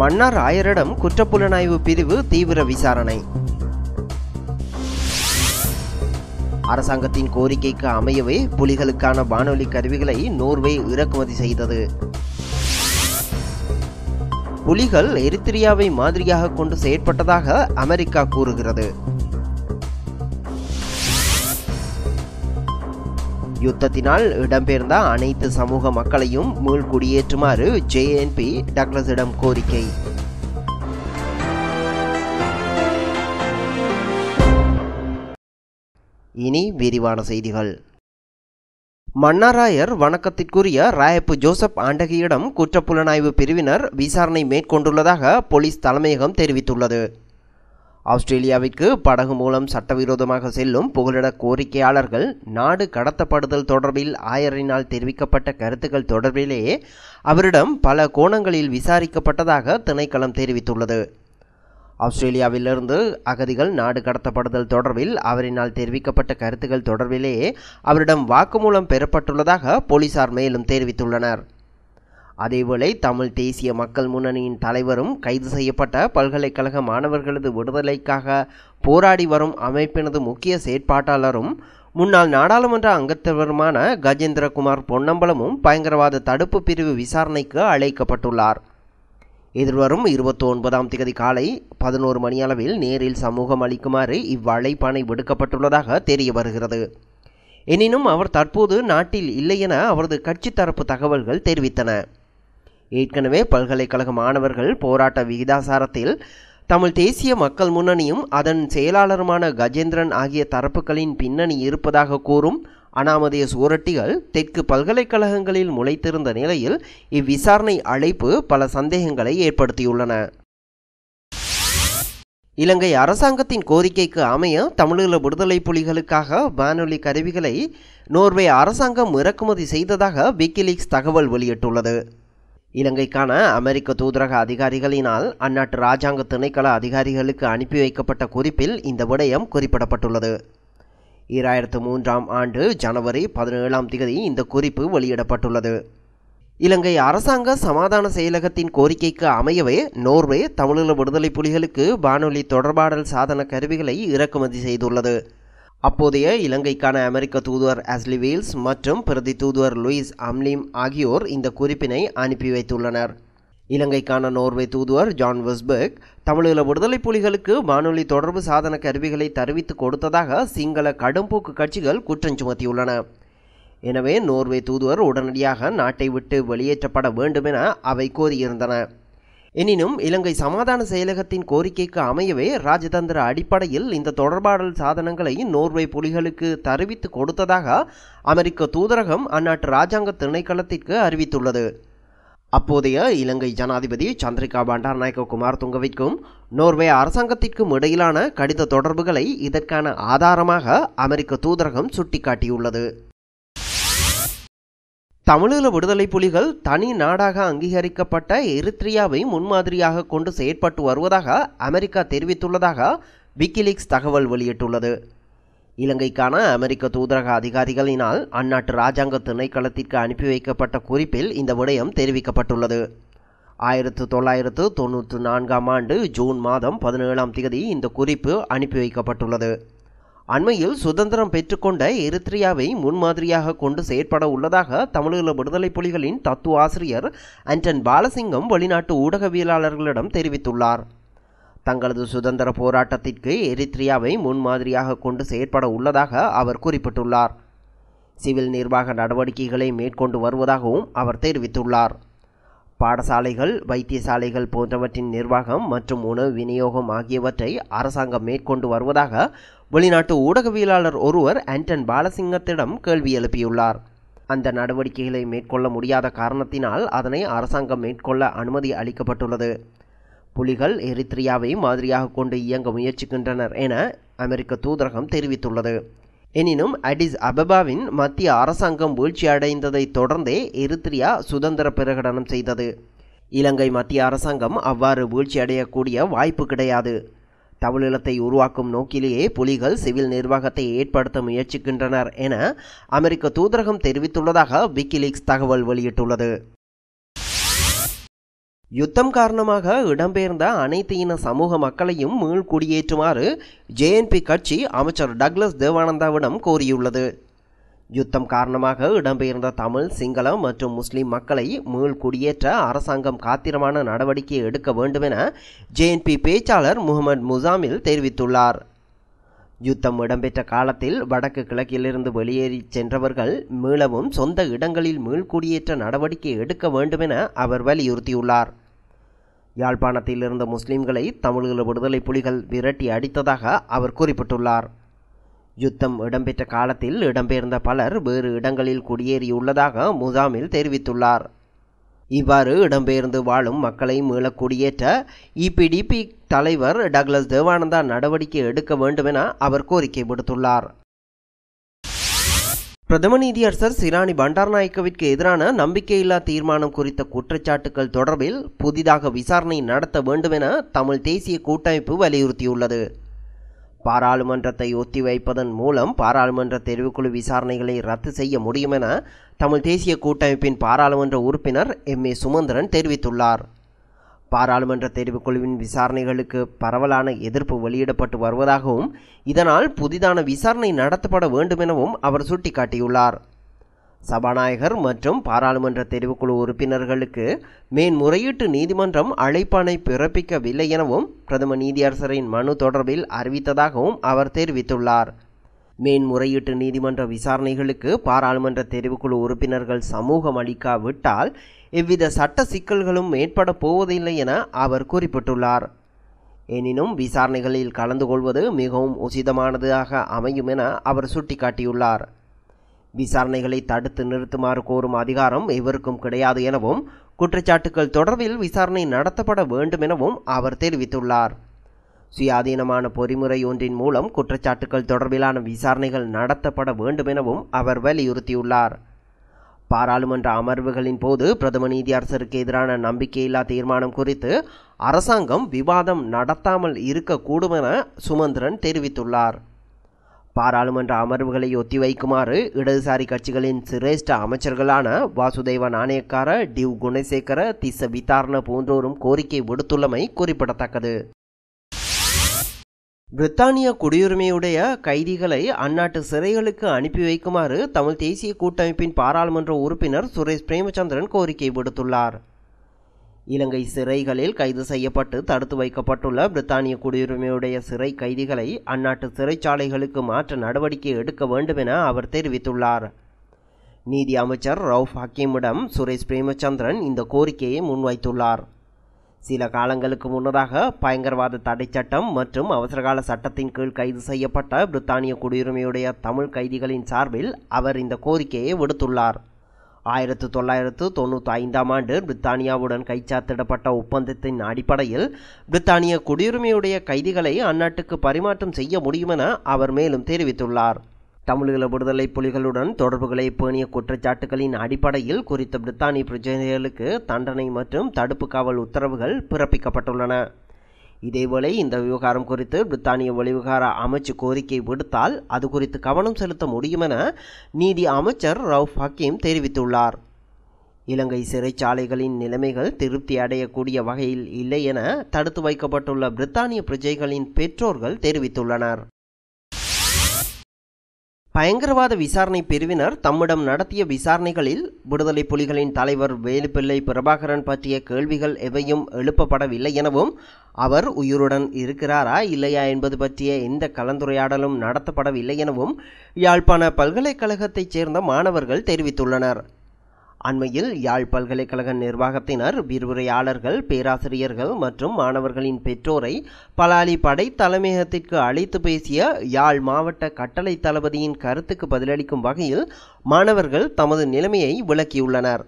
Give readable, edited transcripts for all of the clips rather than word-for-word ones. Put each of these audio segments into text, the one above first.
மன்னார் ஆயரிடம் குற்றப்புலனாய்வு பிரிவு தீவிர விசாரணை. அரசாங்கத்தின் கோரிக்கைக்கு அமையவே புலிகளுக்கான வானொலி கருவிகளை நோர்வே இறக்குமதி செய்தது. புலிகள் எரித்திரியாவை மாதிரியாக கொண்டு செயற்பட்டதாக அமெரிக்கா கூறுகிறது. யுத்தத்தினால் இடம்பெயர்ந்த அனைத்து சமூக மக்களையும் மீள்குடியேற்றுமாறு JNP டக்ளஸிடம் கோரிக்கை. இனி விரிவான செய்திகள். மன்னாராயர் வணக்கத்திற்குரிய ராயப்பு ஜோசப் ஆண்டகியிடம் குற்றப்புலனாய்வு பிரிவினர் விசாரணை மேற்கொண்டுள்ளதாக போலீஸ் தலைமையகம் தெரிவித்துள்ளது. ஆஸ்திரேலியாவிற்கு படகு மூலம் சட்டவிரோதமாக செல்லும் புகலிட கோரிக்கையாளர்கள் நாடு கடத்தப்படுதல் தொடர்பில் ஆயரினால் தெரிவிக்கப்பட்ட கருத்துக்கள் தொடர்பிலேயே அவரிடம் பல கோணங்களில் விசாரிக்கப்பட்டதாக திணைக்களம் தெரிவித்துள்ளது. ஆஸ்திரேலியாவிலிருந்து அகதிகள் நாடு கடத்தப்படுதல் தொடர்பில் அவரினால் தெரிவிக்கப்பட்ட கருத்துக்கள் தொடர்பிலேயே அவரிடம் வாக்குமூலம் பெறப்பட்டுள்ளதாக போலீசார் மேலும் தெரிவித்துள்ளனர். அதேவேளை தமிழ் தேசிய மக்கள் முன்னணியின் தலைவரும் கைது செய்யப்பட்ட பல்கலைக்கழக மாணவர்களது விடுதலைக்காக போராடி வரும் அமைப்பினது முக்கிய செயற்பாட்டாளரும் முன்னாள் நாடாளுமன்ற அங்கத்தவருமான கஜேந்திரகுமார் பொன்னம்பலமும் பயங்கரவாத தடுப்பு பிரிவு விசாரணைக்கு அழைக்கப்பட்டுள்ளார். எதிர்வரும் 29ஆம் தேதி காலை 11 மணியளவில் நேரில் சமூகம் அளிக்குமாறு இவ்வழைப்பாணை விடுக்கப்பட்டுள்ளதாக தெரிய வருகிறது. எனினும் அவர் தற்போது நாட்டில் இல்லை என அவரது கட்சி தரப்பு தகவல்கள் தெரிவித்தன. ஏற்கனவே பல்கலைக்கழக மாணவர்கள் போராட்ட விகிதாசாரத்தில் தமிழ் தேசிய மக்கள் முன்னணியும் அதன் செயலாளருமான கஜேந்திரன் ஆகிய தரப்புகளின் பின்னணி இருப்பதாக கூறும் அனாமதேய சுவரொட்டிகள் தெற்கு பல்கலைக்கழகங்களில் முளைத்திருந்த நிலையில் இவ்விசாரணை அழைப்பு பல சந்தேகங்களை ஏற்படுத்தியுள்ளன. இலங்கை அரசாங்கத்தின் கோரிக்கைக்கு அமைய தமிழீழ விடுதலை புலிகளுக்காக வானொலி கருவிகளை நோர்வே அரசாங்கம் இறக்குமதி செய்ததாக விக்கிலீக்ஸ் தகவல் வெளியிட்டுள்ளது. இலங்கைக்கான அமெரிக்க தூதரக அதிகாரிகளினால் அந்நாட்டு இராஜாங்க திணைக்கள அதிகாரிகளுக்கு அனுப்பி வைக்கப்பட்ட குறிப்பில் இந்த விடயம் குறிப்பிடப்பட்டுள்ளது. 2003ஆம் ஆண்டு ஜனவரி 17ஆம் தேதி இந்த குறிப்பு வெளியிடப்பட்டுள்ளது. இலங்கை அரசாங்க சமாதான செயலகத்தின் கோரிக்கைக்கு அமையவே நோர்வே தமிழீழ விடுதலை புலிகளுக்கு வானொலி தொடர்பாடல் சாதன கருவிகளை இறக்குமதி செய்துள்ளது. அப்போதைய இலங்கைக்கான அமெரிக்க தூதுவர் ஆஸ்லி வீல்ஸ் மற்றும் பிரதி தூதுவர் லூயிஸ் அம்லிம் ஆகியோர் இந்த குறிப்பினை அனுப்பி வைத்துள்ளனர். இலங்கைக்கான நோர்வே தூதுவர் ஜான் வெஸ்பர்க் தமிழீழ விடுதலை புலிகளுக்கு வானொலி தொடர்பு சாதன கருவிகளை தெரிவித்து கொடுத்ததாக சிங்கள கடும்போக்கு கட்சிகள் குற்றம் சுமத்தியுள்ளன. எனவே நோர்வே தூதுவர் உடனடியாக நாட்டை விட்டு வெளியேற்றப்பட வேண்டும் என அவை கோரியிருந்தன. எனினும் இலங்கை சமாதான செயலகத்தின் கோரிக்கைக்கு அமையவே ராஜதந்திர அடிப்படையில் இந்த தொடர்பாடல் சாதனங்களை நோர்வே புலிகளுக்கு தெரிவித்து கொடுத்ததாக அமெரிக்க தூதரகம் அந்நாட்டு இராஜாங்க திணைக்களத்திற்கு அறிவித்துள்ளது. அப்போதைய இலங்கை ஜனாதிபதி சந்திரிகா பண்டாரநாயக்க குமாரதுங்கவிற்கும் நோர்வே அரசாங்கத்திற்கும் இடையிலான கடித தொடர்புகளை இதற்கான ஆதாரமாக அமெரிக்க தூதரகம் சுட்டிக்காட்டியுள்ளது. தமிழீழ விடுதலை புலிகள் தனி நாடாக அங்கீகரிக்கப்பட்ட எரித்திரியாவை முன்மாதிரியாக கொண்டு செயற்பட்டு வருவதாக அமெரிக்கா தெரிவித்துள்ளதாக விக்கிலீக்ஸ் தகவல் வெளியிட்டுள்ளது. இலங்கைக்கான அமெரிக்க தூதரக அதிகாரிகளினால் அந்நாட்டு இராஜாங்க திணைக்களத்திற்கு அனுப்பி வைக்கப்பட்ட குறிப்பில் இந்த விடயம் தெரிவிக்கப்பட்டுள்ளது. 1994ஆம் ஆண்டு ஜூன் மாதம் 17ஆம் தேதி இந்த குறிப்பு அனுப்பி வைக்கப்பட்டுள்ளது. அண்மையில் சுதந்திரம் பெற்றுக்கொண்ட எரித்திரியாவை முன்மாதிரியாக கொண்டு செயற்பட உள்ளதாக தமிழீழ விடுதலை புலிகளின் தத்துவ ஆசிரியர் ஆண்டன் பாலசிங்கம் வெளிநாட்டு ஊடகவியலாளர்களிடம் தெரிவித்துள்ளார். தங்களது சுதந்திர போராட்டத்திற்கு எரித்திரியாவை முன்மாதிரியாக கொண்டு செயற்பட உள்ளதாக அவர் குறிப்பிட்டுள்ளார். சிவில் நிர்வாக நடவடிக்கைகளை மேற்கொண்டு வருவதாகவும் அவர் தெரிவித்துள்ளார். பாடசாலைகள், வைத்தியசாலைகள் போன்றவற்றின் நிர்வாகம் மற்றும் உணவு விநியோகம் ஆகியவற்றை அரசாங்கம் மேற்கொண்டு வருவதாக வெளிநாட்டு ஊடகவியலாளர் ஒருவர் ஆண்டன் பாலசிங்கத்திடம் கேள்வி எழுப்பியுள்ளார். அந்த நடவடிக்கைகளை மேற்கொள்ள முடியாத காரணத்தினால் அதனை அரசாங்கம் மேற்கொள்ள அனுமதி அளிக்கப்பட்டுள்ளது. புலிகள் எரித்திரியாவை மாதிரியாக கொண்டு இயங்க முயற்சிக்கின்றனர் என அமெரிக்க தூதரகம் தெரிவித்துள்ளது. எனினும் அடிஸ் அபபாவின் மத்திய அரசாங்கம் வீழ்ச்சியடைந்ததை தொடர்ந்தே எரித்திரியா சுதந்திர பிரகடனம் செய்தது. இலங்கை மத்திய அரசாங்கம் அவ்வாறு வீழ்ச்சியடையக்கூடிய வாய்ப்பு கிடையாது. தமிழீழத்தை உருவாக்கும் நோக்கிலேயே புலிகள் சிவில் நிர்வாகத்தை ஏற்படுத்த முயற்சிக்கின்றனர் என அமெரிக்க தூதரகம் தெரிவித்துள்ளதாக விக்கிலீக்ஸ் தகவல் வெளியிட்டுள்ளது. யுத்தம் காரணமாக இடம்பெயர்ந்த அனைத்து இன சமூக மக்களையும் மீள்குடியேற்றுமாறு ஜேஎன்பி கட்சி அமைச்சர் டக்ளஸ் தேவானந்தாவிடம் கோரியுள்ளது. யுத்தம் காரணமாக இடம்பெயர்ந்த தமிழ், சிங்கள மற்றும் முஸ்லிம் மக்களை மீள்குடியேற்ற அரசாங்கம் காத்திரமான நடவடிக்கை எடுக்க வேண்டுமென ஜேஎன்பி பேச்சாளர் முகமது முசாமில் தெரிவித்துள்ளார். யுத்தம் இடம்பெற்ற காலத்தில் வடக்கு கிழக்கிலிருந்து வெளியேறி சென்றவர்கள் மீளவும் சொந்த இடங்களில் மீள்குடியேற்ற நடவடிக்கை எடுக்க வேண்டுமென அவர் வலியுறுத்தியுள்ளார். யாழ்ப்பாணத்தில் இருந்த முஸ்லிம்களை தமிழீழ விடுதலை புலிகள் விரட்டி அடித்ததாக அவர் குறிப்பிட்டுள்ளார். யுத்தம் இடம்பெற்ற காலத்தில் இடம்பெயர்ந்த பலர் வேறு இடங்களில் குடியேறியுள்ளதாக முசாமில் தெரிவித்துள்ளார். இவ்வாறு இடம்பெயர்ந்து வாழும் மக்களை மீள குடியேற்ற இபிடிபி தலைவர் டக்ளஸ் தேவானந்தா நடவடிக்கை எடுக்க வேண்டுமென அவர் கோரிக்கை விடுத்துள்ளார். பிரதம நீதியரசர் சிராணி பண்டாரநாயக்கவிற்கு எதிரான நம்பிக்கையில்லா தீர்மானம் குறித்த குற்றச்சாட்டுகள் தொடர்பில் புதிதாக விசாரணை நடத்த வேண்டுமென தமிழ் தேசிய கூட்டமைப்பு வலியுறுத்தியுள்ளது. பாராளுமன்றத்தை ஒத்திவைப்பதன் மூலம் பாராளுமன்ற தெரிவுக்குழு விசாரணைகளை ரத்து செய்ய முடியும் என தமிழ் தேசிய கூட்டமைப்பின் பாராளுமன்ற உறுப்பினர் எம்.ஏ. சுமந்திரன் தெரிவித்துள்ளார். பாராளுமன்ற தெரிவுக்குழுவின் விசாரணைகளுக்கு பரவலான எதிர்ப்பு வெளியிடப்பட்டு வருவதாகவும் இதனால் புதிதான விசாரணை நடத்தப்பட வேண்டும் எனவும் அவர் சுட்டிக்காட்டியுள்ளார். சபாநாயகர் மற்றும் பாராளுமன்ற தெரிவுக்குழு உறுப்பினர்களுக்கு மேன்முறையீட்டு நீதிமன்றம் அழைப்பாணை பிறப்பிக்கவில்லை எனவும் பிரதம நீதியரசரின் மனு தொடர்பில் அறிவித்ததாகவும் அவர் தெரிவித்துள்ளார். மேன்முறையீட்டு நீதிமன்ற விசாரணைகளுக்கு பாராளுமன்ற தெரிவுக்குழு உறுப்பினர்கள் சமூகம் அளிக்காவிட்டால் எவ்வித சட்ட சிக்கல்களும் ஏற்பட போவதில்லை என அவர் குறிப்பிட்டுள்ளார். எனினும் விசாரணைகளில் கலந்து கொள்வது மிகவும் உசிதமானதாக அமையும் என அவர் சுட்டிக்காட்டியுள்ளார். விசாரணைகளை தடுத்து நிறுத்துமாறு கோரும் அதிகாரம் எவருக்கும் கிடையாது எனவும் குற்றச்சாட்டுகள் தொடர்பில் விசாரணை நடத்தப்பட வேண்டும் எனவும் அவர் தெரிவித்துள்ளார். சுயாதீனமான பொறிமுறை ஒன்றின் மூலம் குற்றச்சாட்டுகள் தொடர்பிலான விசாரணைகள் நடத்தப்பட வேண்டும் எனவும் அவர் வலியுறுத்தியுள்ளார். பாராளுமன்ற அமர்வுகளின் போது பிரதம நீதியரசருக்கு எதிரான நம்பிக்கையில்லா தீர்மானம் குறித்து அரசாங்கம் விவாதம் நடத்தாமல் இருக்கக்கூடும் என சுமந்திரன் தெரிவித்துள்ளார். பாராளுமன்ற அமர்வுகளை ஒத்திவைக்குமாறு இடதுசாரி கட்சிகளின் சிரேஷ்ட அமைச்சர்களான வாசுதேவ நாணயக்கார, டிவ் குணசேகர, திஸ்ஸ விதாரண போன்றோரும் கோரிக்கை விடுத்துள்ளமை குறிப்பிடத்தக்கது. பிரித்தானிய குடியுரிமையுடைய கைதிகளை அந்நாட்டு சிறைகளுக்கு அனுப்பி வைக்குமாறு தமிழ் தேசிய கூட்டமைப்பின் பாராளுமன்ற உறுப்பினர் சுரேஷ் பிரேமச்சந்திரன் கோரிக்கை விடுத்துள்ளார். இலங்கை சிறைகளில் கைது செய்யப்பட்டு தடுத்து வைக்கப்பட்டுள்ள பிரித்தானிய குடியுரிமையுடைய சிறை கைதிகளை அந்நாட்டு சிறைச்சாலைகளுக்கு மாற்ற நடவடிக்கை எடுக்க வேண்டும் என அவர் தெரிவித்துள்ளார். நீதி அமைச்சர் ரவுஃப் ஹக்கீமிடம் சுரேஷ் பிரேமச்சந்திரன் இந்த கோரிக்கையை முன்வைத்துள்ளார். சில காலங்களுக்கு முன்னதாக பயங்கரவாத தடை சட்டம் மற்றும் அவசரகால சட்டத்தின் கீழ் கைது செய்யப்பட்ட பிரித்தானிய குடியுரிமையுடைய தமிழ் கைதிகளின் சார்பில் அவர் இந்த கோரிக்கையை விடுத்துள்ளார். 1995ஆம் ஆண்டு பிரித்தானியாவுடன் கைச்சாத்திடப்பட்ட ஒப்பந்தத்தின் அடிப்படையில் பிரித்தானிய குடியுரிமையுடைய கைதிகளை அந்நாட்டுக்கு பரிமாற்றம் செய்ய முடியும் என அவர் மேலும் தெரிவித்துள்ளார். தமிழீழ விடுதலை புலிகளுடன் தொடர்புகளை பேணிய குற்றச்சாட்டுகளின் அடிப்படையில் குறித்த பிரித்தானிய பிரஜைகளுக்கு தண்டனை மற்றும் தடுப்பு காவல் உத்தரவுகள் பிறப்பிக்கப்பட்டுள்ளன. இதேவேளை இந்த விவகாரம் குறித்து பிரித்தானிய வெளிவிவகார அமைச்சு கோரிக்கை விடுத்தால் அது குறித்து கவனம் செலுத்த முடியும் என நீதி அமைச்சர் ரவுஃப் ஹக்கீம் தெரிவித்துள்ளார். இலங்கை சிறைச்சாலைகளின் நிலைமைகள் திருப்தி அடையக்கூடிய வகையில் இல்லை என தடுத்து வைக்கப்பட்டுள்ள பிரித்தானிய பிரஜைகளின் பெற்றோர்கள் தெரிவித்துள்ளனர். பயங்கரவாத விசாரணை பிரிவினர் தம்மிடம் நடத்திய விசாரணைகளில் விடுதலை புலிகளின் தலைவர் வேலுப்பிள்ளை பிரபாகரன் பற்றிய கேள்விகள் எவையும் எழுப்பப்படவில்லை எனவும் அவர் உயிருடன் இருக்கிறாரா இல்லையா என்பது பற்றிய எந்த கலந்துரையாடலும் நடத்தப்படவில்லை எனவும் யாழ்ப்பாண பல்கலைக்கழகத்தைச் சேர்ந்த மாணவர்கள் தெரிவித்துள்ளனர். அண்மையில் யாழ் பல்கலைக்கழக நிர்வாகத்தினர் விரிவுரையாளர்கள், பேராசிரியர்கள் மற்றும் மாணவர்களின் பெற்றோரை பலாலி படை தலைமையகத்திற்கு அழைத்து பேசிய யாழ் மாவட்ட கட்டளை தளபதியின் கருத்துக்கு பதிலளிக்கும் வகையில் மாணவர்கள் தமது நிலைமையை விளக்கியுள்ளனர்.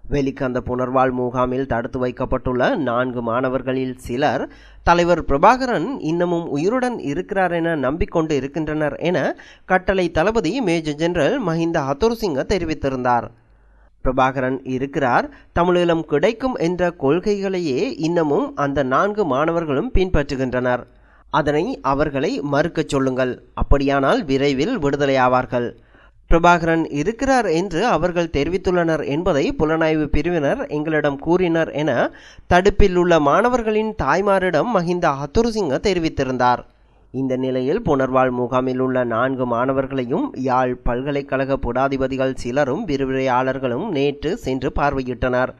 வெலிக்கந்த புனர்வாழ் முகாமில் தடுத்து வைக்கப்பட்டுள்ள 4 மாணவர்களில் சிலர் தலைவர் பிரபாகரன் இன்னமும் உயிருடன் இருக்கிறார் என நம்பிக்கொண்டு இருக்கின்றனர் என கட்டளை தளபதி மேஜர் ஜெனரல் மஹிந்த ஹத்துருசிங்க தெரிவித்திருந்தார். பிரபாகரன் இருக்கிறார், தமிழீழம் கிடைக்கும் என்ற கொள்கைகளையே இன்னமும் அந்த 4 மாணவர்களும் பின்பற்றுகின்றனர். அதனை அவர்களை மறுக்கச் சொல்லுங்கள். அப்படியானால் விரைவில் விடுதலை ஆவார்கள். பிரபாகரன் இருக்கிறார் என்று அவர்கள் தெரிவித்துள்ளனர் என்பதை புலனாய்வு பிரிவினர் எங்களிடம் கூறினர் என தடுப்பில் உள்ள மாணவர்களின் தாய்மாரிடம் மஹிந்த ஹத்துருசிங்க தெரிவித்திருந்தார். இந்த நிலையில் புனர்வாழ் முகாமில் உள்ள 4 மாணவர்களையும் யாழ் பல்கலைக்கழக பீடாதிபதிகள் சிலரும் விரிவுரையாளர்களும் நேற்று சென்று பார்வையிட்டனர்.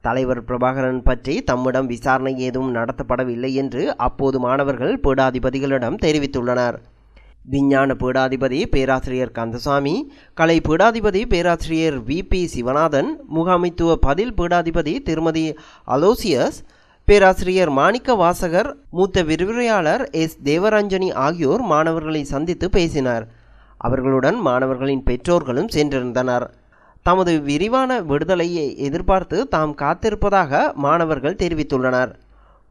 தலைவர் பிரபாகரன் பற்றி தம்மிடம் விசாரணை ஏதும் நடத்தப்படவில்லை என்று அப்போது மாணவர்கள் பீடாதிபதிகளிடம் தெரிவித்துள்ளனர். விஞ்ஞான பீடாதிபதி பேராசிரியர் கந்தசாமி, கலை பீடாதிபதி பேராசிரியர் VP சிவநாதன், முகாமைத்துவ பதில் பீடாதிபதி திருமதி அலோசியஸ், பேராசிரியர் மாணிக்க வாசகர், மூத்த விரிவுரையாளர் S தேவரஞ்சனி ஆகியோர் மாணவர்களை சந்தித்து பேசினர். அவர்களுடன் மாணவர்களின் பெற்றோர்களும் சென்றிருந்தனர். தமது விரிவான விடுதலையை எதிர்பார்த்து தாம் காத்திருப்பதாக மாணவர்கள் தெரிவித்துள்ளனர்.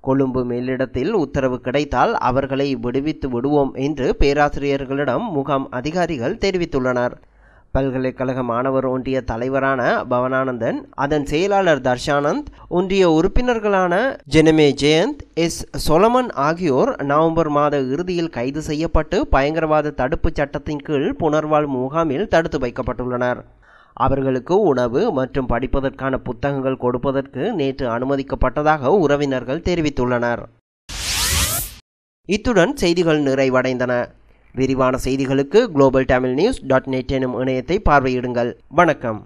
கொழும்பு மேலிடத்தில் உத்தரவு கிடைத்தால் அவர்களை விடுவித்து விடுவோம் என்று பேராசிரியர்களிடம் முகாம் அதிகாரிகள் தெரிவித்துள்ளனர். பல்கலைக்கழக மாணவர் ஒன்றிய தலைவரான பவனானந்தன், அதன் செயலாளர் தர்ஷானந்த், ஒன்றிய உறுப்பினர்களான ஜெனமே ஜெயந்த், S சொலமன் ஆகியோர் நவம்பர் மாத இறுதியில் கைது செய்யப்பட்டு பயங்கரவாத தடுப்பு சட்டத்தின் கீழ் புனர்வாழ் முகாமில் தடுத்து வைக்கப்பட்டுள்ளனர். அவர்களுக்கு உணவு மற்றும் படிப்பதற்கான புத்தகங்கள் கொடுப்பதற்கு நேற்று அனுமதிக்கப்பட்டதாக உறவினர்கள் தெரிவித்துள்ளனர். இத்துடன் செய்திகள் நிறைவடைந்தன. விரிவான செய்திகளுக்கு globaltamilnews.net எனும் இணையத்தை பார்வையிடுங்கள். வணக்கம்.